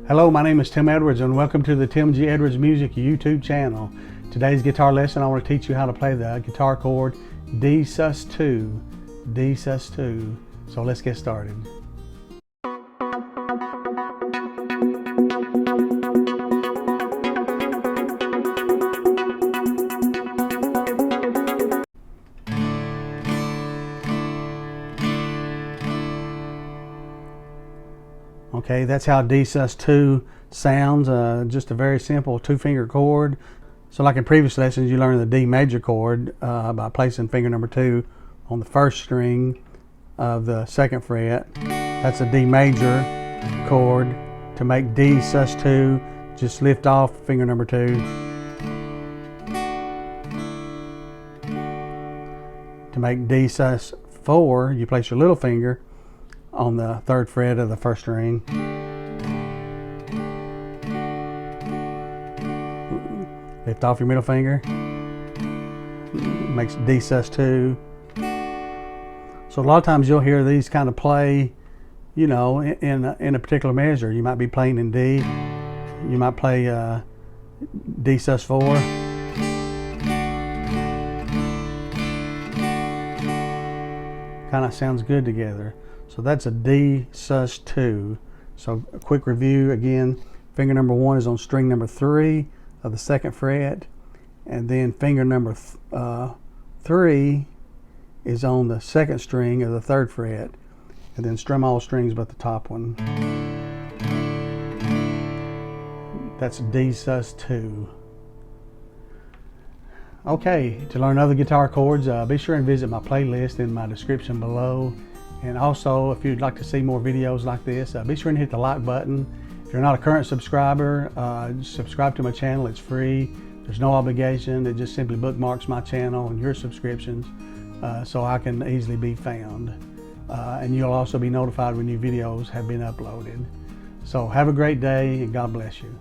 Hello, my name is Tim Edwards and welcome to the Tim G. Edwards Music YouTube channel. Today's guitar lesson I want to teach you how to play the guitar chord Dsus2. Dsus2. So let's get started. Okay, that's how Dsus2 sounds, just a very simple two-finger chord. So like in previous lessons, you learned the D major chord by placing finger number 2 on the first string of the second fret. That's a D major chord. To make Dsus2, just lift off finger number 2. To make Dsus4, you place your little finger on the third fret of the first string. Lift off your middle finger. Makes Dsus2. So a lot of times you'll hear these kind of play, you know, in a particular measure. You might be playing in D. You might play Dsus4. Kind of sounds good together. So that's a Dsus2. So a quick review again. Finger number 1 is on string number 3 of the second fret, and then finger number 3 is on the second string of the third fret, and then strum all strings but the top one. That's Dsus2. Okay, to learn other guitar chords, be sure and visit my playlist in my description below. And also, if you'd like to see more videos like this, be sure and hit the like button. If you're not a current subscriber, subscribe to my channel. It's free. There's no obligation. It just simply bookmarks my channel and your subscriptions so I can easily be found. And you'll also be notified when new videos have been uploaded. So have a great day and God bless you.